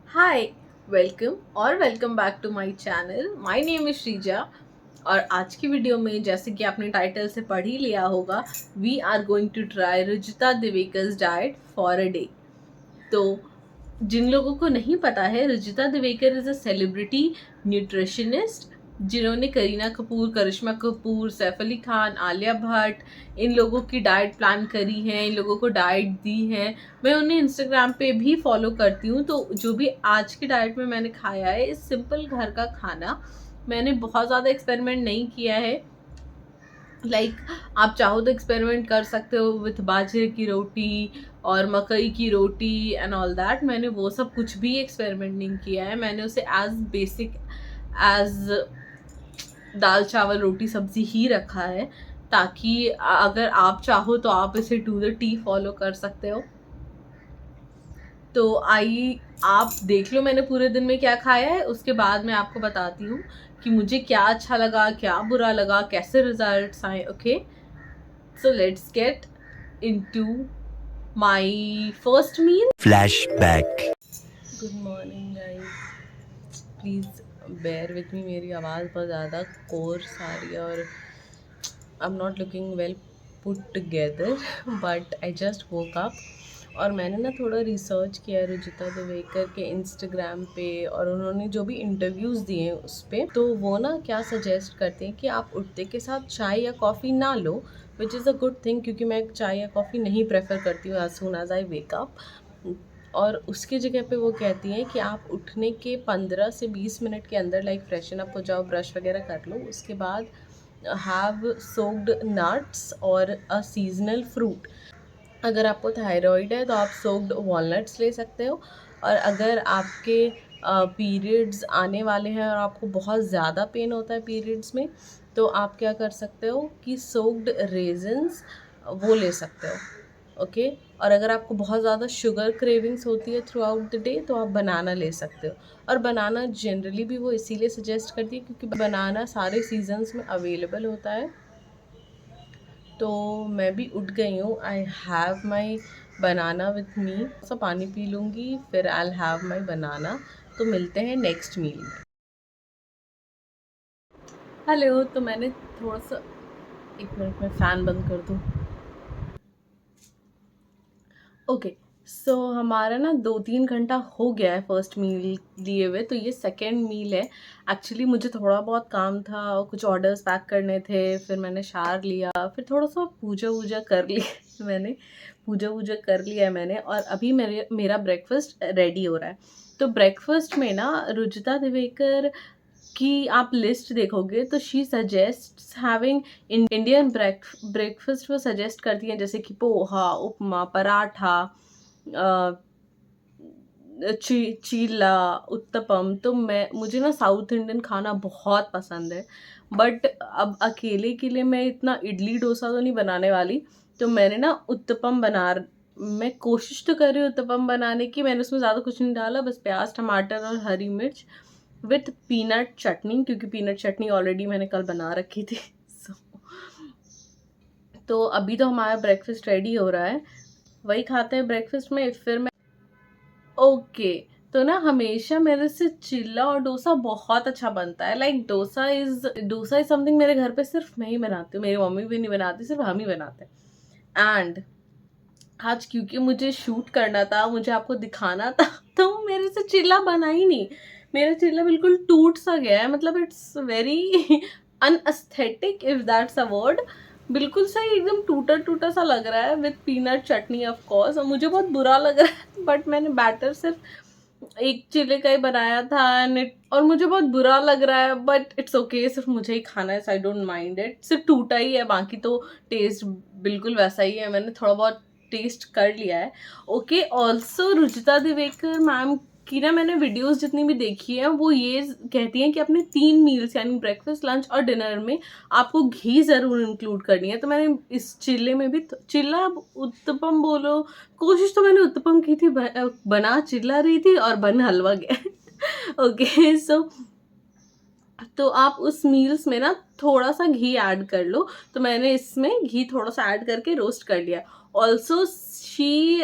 Hi, welcome back to my channel. My name is Sreeja. और आज की वीडियो में, जैसे कि आपने टाइटल से पढ़ ही लिया होगा, we are going to try Ruchita Divekar's diet for a day. तो जिन लोगों को नहीं पता है, Ruchita Divekar is a celebrity nutritionist जिन्होंने करीना कपूर, करिश्मा कपूर, सैफ अली खान, आलिया भट्ट, इन लोगों की डाइट प्लान करी है, इन लोगों को डाइट दी है। मैं उन्हें इंस्टाग्राम पे भी फॉलो करती हूँ। तो जो भी आज की डाइट में मैंने खाया है, इस सिंपल घर का खाना, मैंने बहुत ज़्यादा एक्सपेरिमेंट नहीं किया है। आप चाहो तो एक्सपेरिमेंट कर सकते हो विथ बाजरे की रोटी और मकई की रोटी एंड ऑल दैट। मैंने वो सब कुछ भी एक्सपेरिमेंट नहीं किया है। मैंने उसे एज बेसिक एज दाल चावल रोटी सब्जी ही रखा है, ताकि अगर आप चाहो तो आप इसे टू द टी फॉलो कर सकते हो। तो आई आप देख लो मैंने पूरे दिन में क्या खाया है, उसके बाद मैं आपको बताती हूँ कि मुझे क्या अच्छा लगा, क्या बुरा लगा, कैसे रिजल्ट्स आए। Okay, so let's get into my first meal. Flashback. Good morning guys, please bear with me। मेरी आवाज़ बहुत ज़्यादा कोर्स आ रही है और I'm not looking well put together but I just woke up। और मैंने ना थोड़ा रिसर्च किया रुचिता दिवेकर के इंस्टाग्राम पे, और उन्होंने जो भी इंटरव्यूज़ दिए हैं उस पर, तो वो ना क्या सजेस्ट करते हैं कि आप उठते के साथ चाय या कॉफ़ी ना लो, which is a good thing, क्योंकि मैं चाय या कॉफ़ी नहीं प्रेफर करती हूँ as soon as I wake up. और उसकी जगह पे वो कहती हैं कि आप उठने के 15 से 20 मिनट के अंदर फ्रेशन अप हो जाओ, ब्रश वगैरह कर लो, उसके बाद हैव सोक्ड नट्स और अ सीजनल फ्रूट। अगर आपको थायराइड है तो आप सोक्ड वॉलनट्स ले सकते हो। और अगर आपके पीरियड्स आने वाले हैं और आपको बहुत ज़्यादा पेन होता है पीरियड्स में, तो आप क्या कर सकते हो कि सोक्ड रेजन्स वो ले सकते हो। ओके, और अगर आपको बहुत ज़्यादा शुगर क्रेविंग्स होती है थ्रू आउट द डे, तो आप बनाना ले सकते हो। और बनाना जनरली भी वो इसीलिए सजेस्ट करती है क्योंकि बनाना सारे सीजन्स में अवेलेबल होता है। तो मैं भी उठ गई हूँ। I have my banana with me. सा पानी पी लूँगी, फिर आई हैव माई बनाना। तो मिलते हैं नेक्स्ट मील में। हेलो, तो मैंने थोड़ा सा, एक मिनट में फ़ैन बंद कर दूँ। ओके, सो हमारा ना 2-3 घंटा हो गया है फर्स्ट मील दिए हुए, तो ये सेकेंड मील है। एक्चुअली मुझे थोड़ा बहुत काम था और कुछ ऑर्डर्स पैक करने थे, फिर मैंने शार लिया, फिर थोड़ा सा पूजा वूजा कर ली मैंने पूजा वूजा कर लिया है मैंने, और अभी मेरा ब्रेकफास्ट रेडी हो रहा है। तो ब्रेकफास्ट में ना रुचिता दिवेकर की आप लिस्ट देखोगे तो she suggest having Indian breakfast. वो सजेस्ट करती हैं जैसे कि पोहा, उपमा, पराठा, चीला, उत्तपम। तो मुझे ना साउथ इंडियन खाना बहुत पसंद है, बट अब अकेले के लिए मैं इतना इडली डोसा तो नहीं बनाने वाली। तो मैंने ना मैं कोशिश तो कर रही हूँ उत्तपम बनाने की। मैंने उसमें ज़्यादा कुछ नहीं डाला, बस प्याज, टमाटर और हरी मिर्च विथ पीनट चटनी, क्योंकि पीनट चटनी ऑलरेडी मैंने कल बना रखी थी। सो तो अभी तो हमारा ब्रेकफास्ट रेडी हो रहा है, वही खाते हैं ब्रेकफास्ट में। फिर मैं ओके, तो ना हमेशा मेरे से चिल्ला और डोसा बहुत अच्छा बनता है। डोसा इज समथिंग मेरे घर पे सिर्फ मैं ही बनाती हूँ, मेरी मम्मी भी नहीं बनाती, सिर्फ हम ही बनाते हैं। एंड आज क्योंकि मुझे शूट करना था, मुझे आपको दिखाना था, तो मेरे से चिल्ला बना ही नहीं। मेरा चिल्ला बिल्कुल टूट सा गया है, मतलब it's very unaesthetic if that's a word. बिल्कुल सही, एकदम टूटा टूटा सा लग रहा है with peanut chutney of course, और मुझे बहुत बुरा लग रहा है। बट मैंने बैटर सिर्फ एक चिल्ले का ही बनाया था और मुझे बहुत बुरा लग रहा है, बट इट्स ओके, सिर्फ मुझे ही खाना है, सो आई डोंट माइंड इट। सिर्फ टूटा ही है, बाकी तो टेस्ट बिल्कुल वैसा ही है। मैंने थोड़ा बहुत टेस्ट कर लिया है। Okay, also Ruchita Diwekar ma'am की ना मैंने वीडियोस जितनी भी देखी है, वो ये कहती हैं कि अपने 3 मील्स यानी ब्रेकफास्ट, लंच और डिनर में आपको घी ज़रूर इंक्लूड करनी है। तो मैंने इस चिल्ले में भी चिल्ला, उत्तपम बोलो, कोशिश तो मैंने उत्तपम की थी, बना चिल्ला रही थी और बन हलवा गया। ओके, सो तो आप उस मील्स में ना थोड़ा सा घी ऐड कर लो। तो मैंने इसमें घी थोड़ा सा ऐड करके रोस्ट कर लिया। ऑल्सो शी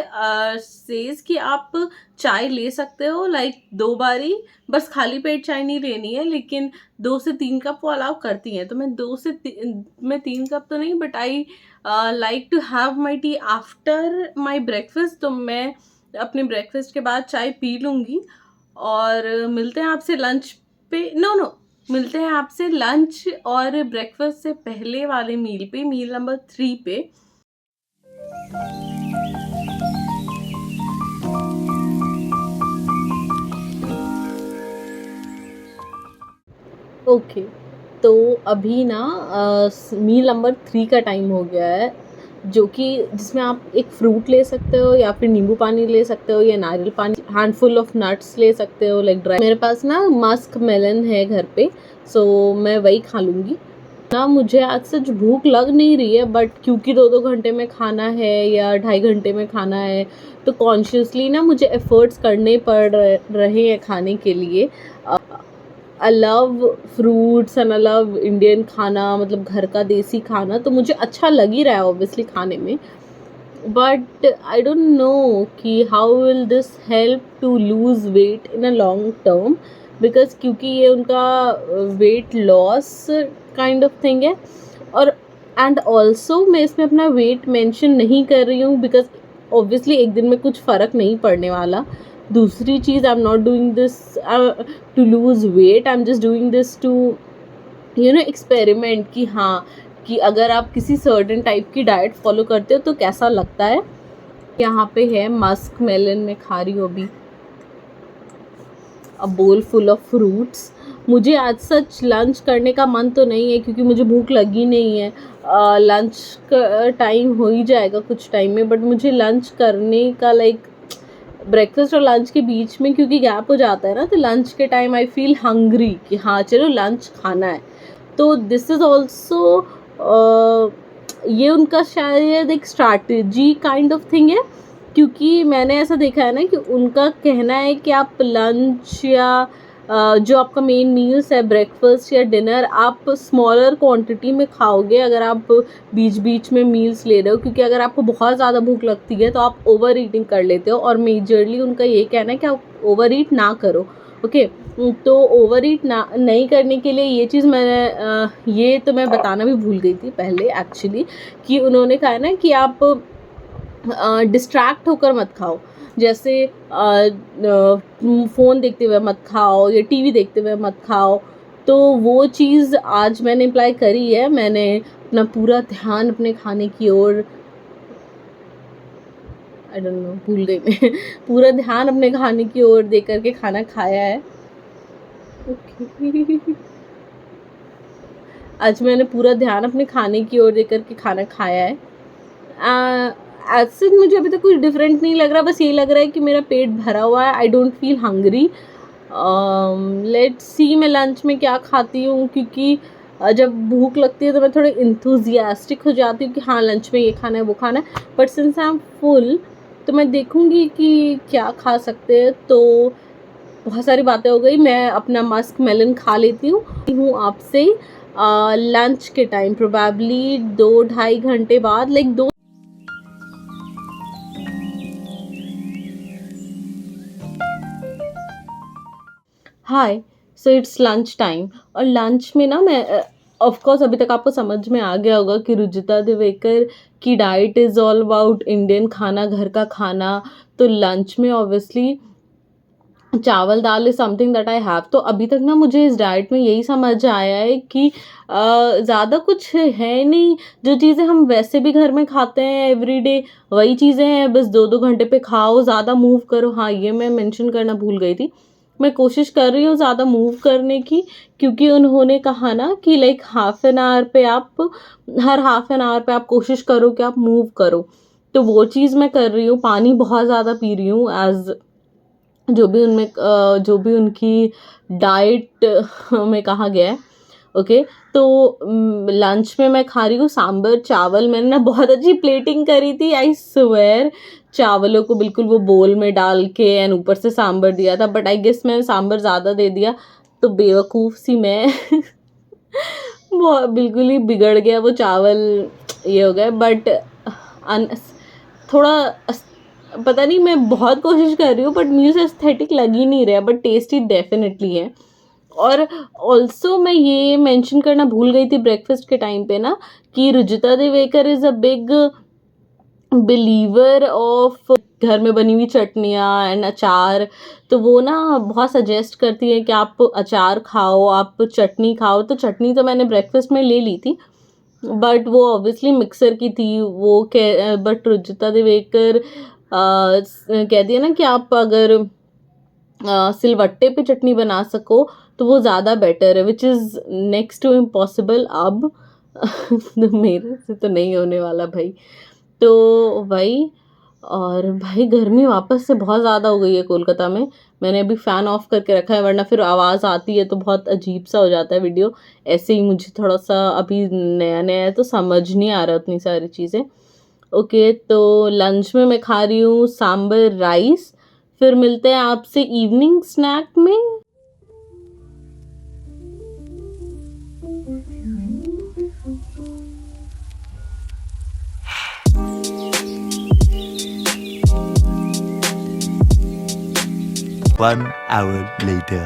सेज कि आप चाय ले सकते हो लाइक 2 बारी, बस खाली पेट चाय नहीं लेनी है, लेकिन 2 से 3 कप वो अलाउ करती हैं। तो मैं 3 कप तो नहीं, but I like to have my tea after my breakfast. तो मैं अपने ब्रेकफास्ट के बाद चाय पी लूँगी। और मिलते हैं आपसे लंच पे, नो मिलते हैं आपसे लंच और ब्रेकफास्ट से पहले वाले मील पे, मील नंबर 3 पे। ओके, तो अभी ना मील नंबर 3 का टाइम हो गया है, जो कि जिसमें आप एक फ्रूट ले सकते हो या फिर नींबू पानी ले सकते हो या नारियल पानी, हैंडफुल ऑफ नट्स ले सकते हो लाइक ड्राई। मेरे पास ना मस्क मेलन है घर पे, सो मैं वही खा लूँगी ना। मुझे आज सच भूख लग नहीं रही है, बट क्योंकि 2-2 घंटे में खाना है या 2.5 घंटे में खाना है, तो कॉन्शियसली ना मुझे एफर्ट्स करने पड़ रहे हैं खाने के लिए। I love fruits and I love Indian खाना, मतलब घर का देसी खाना, तो मुझे अच्छा लग ही रहा है ऑब्वियसली खाने में। बट आई डोंट नो कि how will this help to lose weight in a long term, because क्योंकि ये उनका weight loss kind of thing है। और एंड ऑल्सो मैं इसमें अपना वेट मेंशन नहीं कर रही हूँ, बिकॉज ऑब्वियसली एक दिन में कुछ फ़र्क नहीं पड़ने वाला। दूसरी चीज़, I am not doing this to lose weight, I am just doing this to experiment कि हाँ, कि अगर आप किसी सर्टेन टाइप की डाइट फॉलो करते हो तो कैसा लगता है। यहाँ पे है मस्क मेलन, में खा रही हूँ अभी अ बोल फुल ऑफ फ्रूट्स। मुझे आज सच लंच करने का मन तो नहीं है, क्योंकि मुझे भूख लगी नहीं है। लंच का टाइम हो ही जाएगा कुछ टाइम में, बट मुझे लंच करने का लाइक ब्रेकफास्ट और लंच के बीच में क्योंकि गैप हो जाता है ना, तो लंच के टाइम आई फील हंग्री कि हाँ चलो लंच खाना है। तो दिस इज़ ऑल्सो ये उनका शायद एक स्ट्रैटेजी काइंड ऑफ थिंग है, क्योंकि मैंने ऐसा देखा है ना कि उनका कहना है कि आप लंच या जो आपका मेन मील्स है ब्रेकफास्ट या डिनर, आप स्मॉलर क्वांटिटी में खाओगे अगर आप बीच बीच में मील्स ले रहे हो, क्योंकि अगर आपको बहुत ज़्यादा भूख लगती है तो आप ओवर ईटिंग कर लेते हो। और मेजरली उनका ये कहना है कि आप ओवर ईट ना करो। ओके, तो ओवर ईट ना नहीं करने के लिए ये चीज़ मैंने ये तो मैं बताना भी भूल गई थी पहले एक्चुअली, कि उन्होंने कहा है ना कि आप डिस्ट्रैक्ट होकर मत खाओ। जैसे फ़ोन देखते हुए मत खाओ या टीवी देखते हुए मत खाओ। तो वो चीज़ आज मैंने अप्लाई करी है। मैंने अपना पूरा ध्यान अपने खाने की ओर, आई डोंट नो, भूल गई मैं पूरा ध्यान अपने खाने की ओर दे करके खाना खाया है। आज मैंने पूरा ध्यान अपने खाने की ओर दे करके खाना खाया है। ऐसे मुझे अभी तक कुछ डिफरेंट नहीं लग रहा, बस ये लग रहा है कि मेरा पेट भरा हुआ है। I don't feel hungry. Let's see मैं लंच में क्या खाती हूँ, क्योंकि जब भूख लगती है तो मैं थोड़ी इंथुजियास्टिक हो जाती हूँ कि हाँ लंच में ये खाना है वो खाना है। But since I am full, तो मैं देखूँगी कि क्या खा सकते हैं। तो बहुत सारी बातें हो गई, मैं अपना मस्क मेलन खा लेती हूँ आपसे लंच के टाइम, प्रोबेबली 2-2.5 घंटे बाद, like 2। Hi, so it's lunch time. और लंच में ना मैं ऑफ कोर्स अभी तक आपको समझ में आ गया होगा कि रुचिता दिवेकर की diet is all about Indian khana, घर का खाना। तो लंच में obviously chawal dal is something that I have. तो अभी तक ना मुझे इस डाइट में यही समझ आया है कि ज़्यादा कुछ है नहीं। जो चीज़ें हम वैसे भी घर में खाते हैं एवरीडे, वही चीज़ें हैं, बस 2-2 घंटे पे खाओ, ज़्यादा मूव करो। हाँ, ये मैं मेंशन करना भूल गई थी। मैं कोशिश कर रही हूँ ज़्यादा मूव करने की, क्योंकि उन्होंने कहा ना कि लाइक हाफ एन आवर पे आप, हर हाफ एन आवर पे आप कोशिश करो कि आप मूव करो। तो वो चीज़ मैं कर रही हूँ। पानी बहुत ज़्यादा पी रही हूँ, एज़ जो भी उनमें जो भी उनकी डाइट में कहा गया है। ओके, तो लंच में मैं खा रही हूँ सांभर चावल। मैंने ना बहुत अच्छी प्लेटिंग करी थी, आई स्वेयर। चावलों को बिल्कुल वो बोल में डाल के एंड ऊपर से सांभर दिया था, बट आई गेस मैंने सांभर ज़्यादा दे दिया, तो बेवकूफ़ सी मैं वो बिल्कुल ही बिगड़ गया वो चावल, ये हो गया। बट थोड़ा पता नहीं, मैं बहुत कोशिश कर रही हूँ बट मुझे एस्थेटिक लग ही नहीं रहा, बट टेस्टी डेफिनेटली है। और ऑल्सो मैं ये मेंशन करना भूल गई थी ब्रेकफास्ट के टाइम पे ना, कि Ruchita Diwekar is a big believer of घर में बनी हुई चटनियाँ एंड अचार। तो वो ना बहुत सजेस्ट करती है कि आप अचार खाओ, आप चटनी खाओ। तो चटनी तो मैंने ब्रेकफास्ट में ले ली थी, बट वो ऑब्वियसली मिक्सर की थी। वो बट रुचिता दिवेकर कहती है ना कि आप अगर सिलवट्टे पे चटनी बना सको तो वो ज़्यादा बेटर है, which is next to impossible अब। तो मेरे से तो नहीं होने वाला भाई। तो भाई, और भाई गर्मी वापस से बहुत ज़्यादा हो गई है कोलकाता में। मैंने अभी फ़ैन ऑफ करके रखा है, वरना फिर आवाज़ आती है तो बहुत अजीब सा हो जाता है वीडियो। ऐसे ही मुझे थोड़ा सा अभी नया नया है तो समझ नहीं आ रहा उतनी सारी चीज़ें। ओके, तो लंच में मैं खा रही हूँ सांबर राइस। फिर मिलते हैं आपसे इवनिंग स्नैक में। One hour later.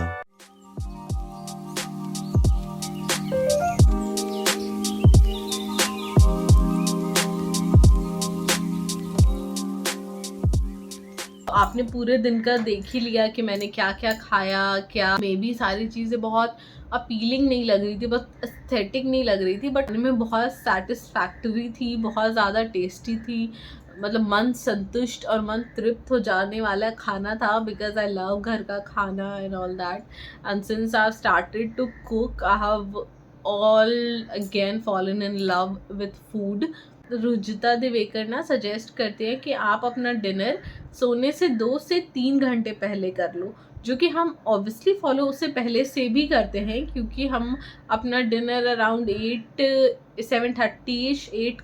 आपने पूरे दिन का देख ही लिया कि मैंने क्या क्या खाया। क्या मे बी सारी चीज़ें बहुत अपीलिंग नहीं लग रही थी, बस एस्थेटिक नहीं लग रही थी, बट में बहुत सेटिस्फैक्टरी थी, बहुत ज़्यादा टेस्टी थी। मतलब मन संतुष्ट और मन तृप्त हो जाने वाला खाना था, बिकॉज आई लव घर का खाना and all that. And since I started to cook, I have all again fallen in love with food. Ruchita Diwekar ना सजेस्ट करते हैं कि आप अपना डिनर सोने से 2 से 3 घंटे पहले कर लो, जो कि हम ऑब्वियसली फॉलो उससे पहले से भी करते हैं, क्योंकि हम अपना डिनर अराउंड 8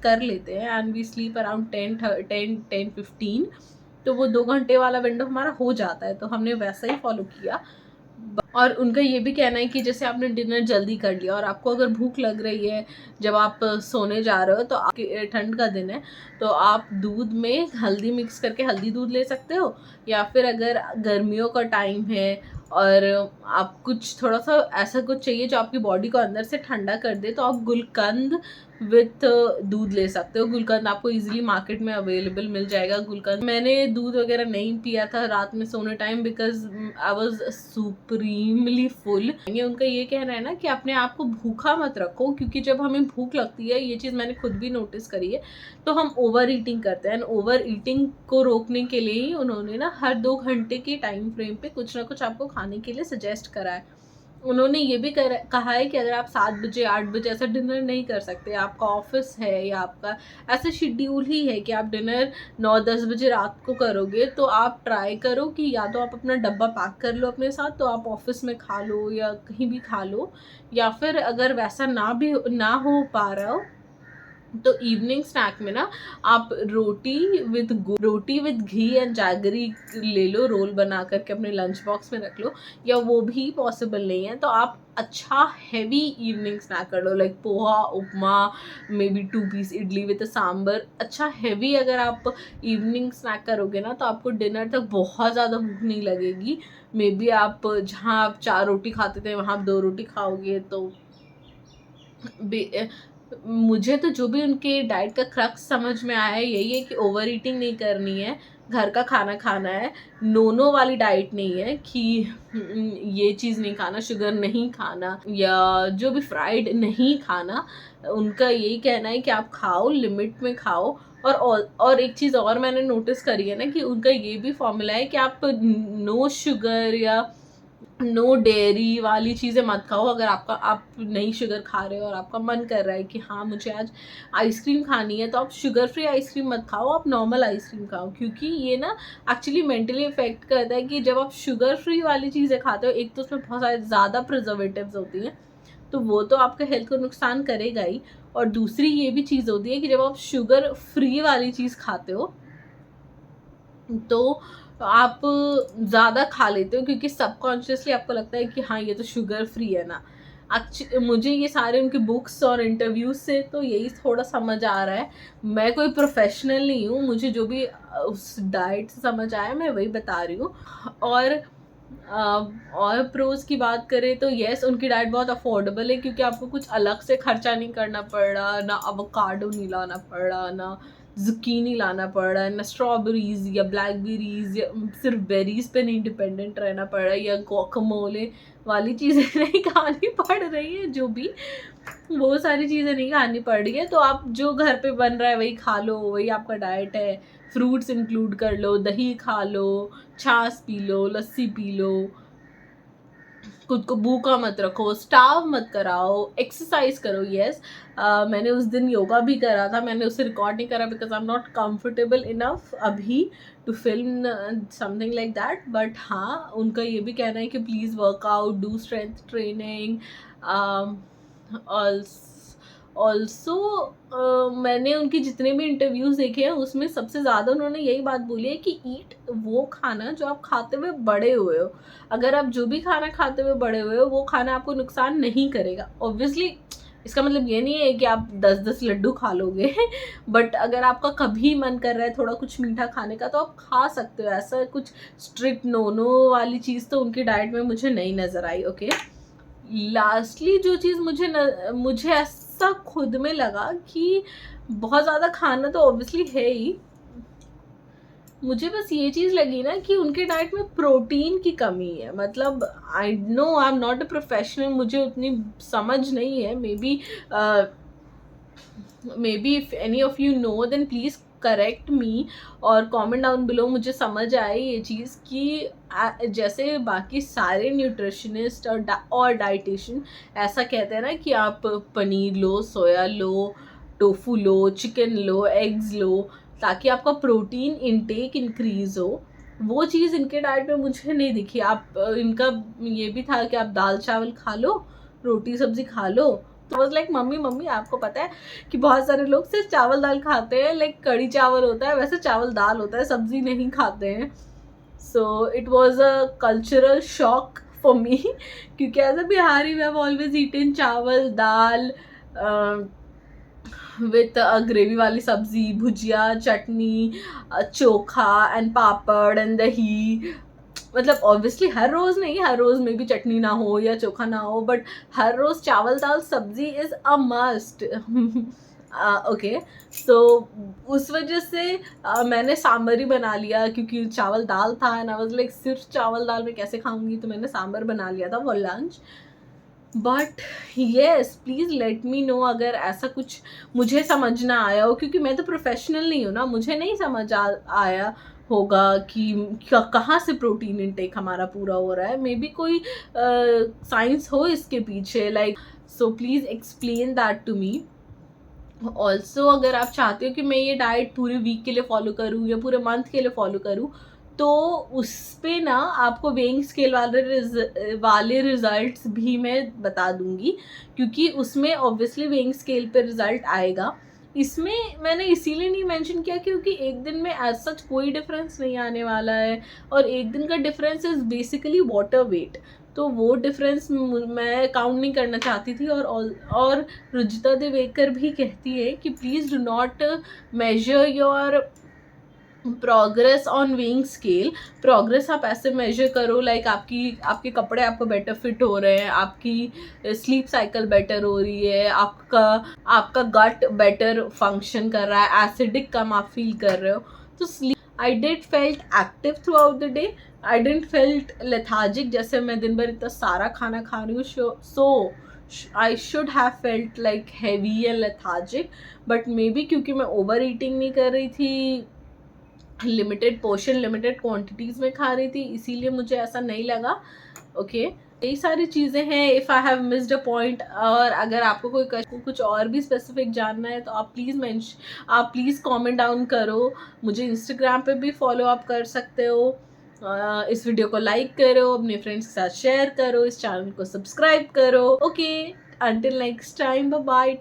कर लेते हैं एंड वी स्लीप अराउंड 10:15। तो वो 2 घंटे वाला विंडो हमारा हो जाता है, तो हमने वैसा ही फॉलो किया। और उनका ये भी कहना है कि जैसे आपने डिनर जल्दी कर लिया और आपको अगर भूख लग रही है जब आप सोने जा रहे हो, तो ठंड का दिन है, तो आप दूध में हल्दी मिक्स करके हल्दी दूध ले सकते हो। या फिर अगर गर्मियों का टाइम है और आप कुछ थोड़ा सा ऐसा कुछ चाहिए जो आपकी बॉडी को अंदर से ठंडा कर दे, तो आप गुलकंद विथ दूध ले सकते हो। गुलकंद आपको इजीली मार्केट में अवेलेबल मिल जाएगा। गुलकंद मैंने दूध वगैरह नहीं पिया था रात में सोने time, because I was supremely full. उनका ये कहना है ना कि अपने आप को भूखा मत रखो, क्योंकि जब हमें भूख लगती है, ये चीज़ मैंने खुद भी नोटिस करी है, तो हम ओवर ईटिंग करते हैं। ओवर ईटिंग को रोकने के लिए ही उन्होंने ना हर 2 घंटे के टाइम फ्रेम पे कुछ ना कुछ आपको खाने के लिए सजेस्ट करा है। उन्होंने ये भी कहा है कि अगर आप 7 बजे 8 बजे ऐसा डिनर नहीं कर सकते, आपका ऑफिस है या आपका ऐसा शेड्यूल ही है कि आप डिनर 9-10 बजे रात को करोगे, तो आप ट्राई करो कि या तो आप अपना डब्बा पैक कर लो अपने साथ, तो आप ऑफिस में खा लो या कहीं भी खा लो। या फिर अगर वैसा ना हो पा रहा हो, तो इवनिंग स्नैक में ना आप रोटी विद घी एंड जैगरी ले लो, रोल बना करके अपने लंच बॉक्स में रख लो। या वो भी पॉसिबल नहीं है तो आप अच्छा हैवी इवनिंग स्नैक कर लो, like poha, upma, may be 2 piece idli with sambar. अच्छा हैवी अगर आप इवनिंग स्नैक करोगे ना, तो आपको डिनर तक बहुत ज़्यादा भूख नहीं लगेगी। मे बी आप जहाँ आप 4 रोटी खाते थे वहाँ आप 2 रोटी खाओगे। तो मुझे तो जो भी उनके डाइट का क्रक्स समझ में आया है यही है कि ओवर ईटिंग नहीं करनी है, घर का खाना खाना है। नो वाली डाइट नहीं है कि ये चीज़ नहीं खाना, शुगर नहीं खाना या जो भी फ्राइड नहीं खाना। उनका यही कहना है कि आप खाओ, लिमिट में खाओ। और एक चीज़ और मैंने नोटिस करी है ना कि उनका ये भी फॉर्मूला है कि आप नो शुगर या नो डेयरी वाली चीज़ें मत खाओ। अगर आप नहीं शुगर खा रहे हो और आपका मन कर रहा है कि हाँ मुझे आज आइसक्रीम खानी है, तो आप शुगर फ्री आइसक्रीम मत खाओ, आप नॉर्मल आइसक्रीम खाओ। क्योंकि ये ना एक्चुअली मेंटली इफेक्ट करता है कि जब आप शुगर फ्री वाली चीज़ें खाते हो, एक तो उसमें बहुत सारे ज़्यादा प्रिजर्वेटिव्स होती हैं, तो वो तो आपके हेल्थ को नुकसान करेगा ही। और दूसरी ये भी चीज़ होती है कि जब आप शुगर फ्री वाली चीज़ खाते हो तो आप ज़्यादा खा लेते हो, क्योंकि सबकॉन्शियसली आपको लगता है कि हाँ ये तो शुगर फ्री है ना। मुझे ये सारे उनके बुक्स और इंटरव्यूज से तो यही थोड़ा समझ आ रहा है। मैं कोई प्रोफेशनल नहीं हूँ, मुझे जो भी उस डाइट से समझ आया मैं वही बता रही हूँ। और प्रोज की बात करें तो यस, उनकी डाइट बहुत अफोर्डेबल है क्योंकि आपको कुछ अलग से खर्चा नहीं करना पड़ रहा, ना अवोकाडो नहीं लाना पड़ रहा, ना जुकीनी लाना पड़ रहा है, ना स्ट्रॉबेरीज या ब्लैकबेरीज, या सिर्फ बेरीज पे नहीं डिपेंडेंट रहना पड़ रहा है, या गुआकामोले वाली चीज़ें नहीं खानी पड़ रही है, जो भी वो सारी चीज़ें नहीं खानी पड़ रही है। तो आप जो घर पे बन रहा है वही खा लो, वही आपका डाइट है। फ्रूट्स इंक्लूड कर लो, दही खा लो, छाछ पी लो, लस्सी पी लो, खुद को भूखा मत रखो, स्टाव मत कराओ, एक्सरसाइज करो। यस, मैंने उस दिन योगा भी करा था, मैंने उसे रिकॉर्ड नहीं करा because I am not comfortable enough अभी to film something like that. But हाँ, उनका ये भी कहना है कि please workout, do strength training. Also मैंने उनकी जितने भी इंटरव्यूज़ देखे हैं उसमें सबसे ज़्यादा उन्होंने यही बात बोली है कि ईट वो खाना जो आप खाते हुए बड़े हुए हो। अगर आप जो भी खाना खाते हुए बड़े हुए हो वो खाना आपको नुकसान नहीं करेगा। ऑब्वियसली इसका मतलब ये नहीं है कि आप 10-10 लड्डू खा लोगे बट अगर आपका कभी मन कर रहा है थोड़ा कुछ मीठा खाने का तो आप खा सकते हो। ऐसा कुछ स्ट्रिक्ट नो वाली चीज़ तो उनकी डाइट में मुझे नहीं नज़र आई। ओके, लास्टली जो चीज़ मुझे ऐसा खुद में लगा कि बहुत ज़्यादा खाना तो ऑब्वियसली है ही, मुझे बस ये चीज़ लगी ना कि उनके डाइट में प्रोटीन की कमी है। मतलब I know I am not a professional, मुझे उतनी समझ नहीं है। Maybe if any of you know then please correct me और कमेंट डाउन बिलो। मुझे समझ आए ये चीज़ कि जैसे बाकी सारे न्यूट्रिशनिस्ट और डाइटिशियन ऐसा कहते हैं ना कि आप पनीर लो, सोया लो, टोफू लो, चिकन लो, एग्स लो, ताकि आपका प्रोटीन इनटेक इंक्रीज़ हो। वो चीज़ इनके डाइट में मुझे नहीं दिखी। इनका ये भी था कि आप दाल चावल खा लो, रोटी सब्ज़ी खा लो। तो वाज लाइक मम्मी आपको पता है कि बहुत सारे लोग सिर्फ चावल दाल खाते हैं, लाइक कड़ी चावल होता है वैसे चावल दाल होता है, सब्ज़ी नहीं खाते हैं। So it was a cultural shock for me क्योंकि as a Bihari we have always eaten chawal dal with gravy वाली सब्जी, भुजिया, चटनी, चोखा एंड पापड़ एंड दही। मतलब ऑब्वियसली हर रोज़ नहीं, हर रोज़ में भी चटनी ना हो या चोखा ना हो, बट हर रोज़ चावल दाल सब्जी इज़ अ मस्ट। ओके, सो उस वजह से मैंने सांभर ही बना लिया क्योंकि चावल दाल था एंड आई वाज लाइक सिर्फ चावल दाल में कैसे खाऊंगी, तो मैंने सांभर बना लिया था for lunch. But yes, please let me know अगर ऐसा कुछ मुझे समझ ना आया हो, क्योंकि मैं तो प्रोफेशनल नहीं हूँ ना, मुझे नहीं समझ आया होगा कि कहाँ से प्रोटीन इनटेक हमारा पूरा हो रहा है। मे बी कोई साइंस हो इसके पीछे, like so please explain that to me. Also अगर आप चाहते हो कि मैं ये डाइट पूरे वीक के लिए फॉलो करूँ या पूरे मंथ के लिए फॉलो करूँ, तो उस पे ना आपको वेइंग स्केल वाले रिजल्ट्स भी मैं बता दूंगी, क्योंकि उसमें ऑब्वियसली वेइंग स्केल पे रिजल्ट आएगा। इसमें मैंने इसीलिए नहीं मेंशन किया क्योंकि एक दिन में एज सच कोई डिफरेंस नहीं आने वाला है, और एक दिन का difference is basically water weight, तो वो डिफरेंस मैं काउंट नहीं करना चाहती थी। और रुजिता दिवेकर भी कहती है कि please do not major your progress on weighing scale. Progress आप ऐसे मेजर करो लाइक आपके कपड़े आपको बेटर फिट हो रहे हैं, आपकी स्लीप साइकिल बेटर हो रही है, आपका गट बेटर फंक्शन कर रहा है, एसिडिक कम आप फील कर रहे हो। तो sleep I did felt active through out the day, I didn't felt lethargic जैसे मैं दिन भर इतना सारा खाना खा रही हूँ। So I should have felt like heavy and lethargic, but may be क्योंकि मैं ओवर ईटिंग नहीं कर रही थी, लिमिटेड पोर्शन लिमिटेड क्वांटिटीज़ में खा रही थी, इसीलिए मुझे ऐसा नहीं लगा। ओके, यही सारी चीज़ें हैं। If I have missed a point, और अगर आपको कुछ और भी स्पेसिफिक जानना है तो आप प्लीज़ कमेंट डाउन करो। मुझे इंस्टाग्राम पे भी फॉलो अप कर सकते हो। इस वीडियो को लाइक करो, अपने फ्रेंड्स के साथ शेयर करो, इस चैनल को सब्सक्राइब करो। Okay, until next time, bye bye.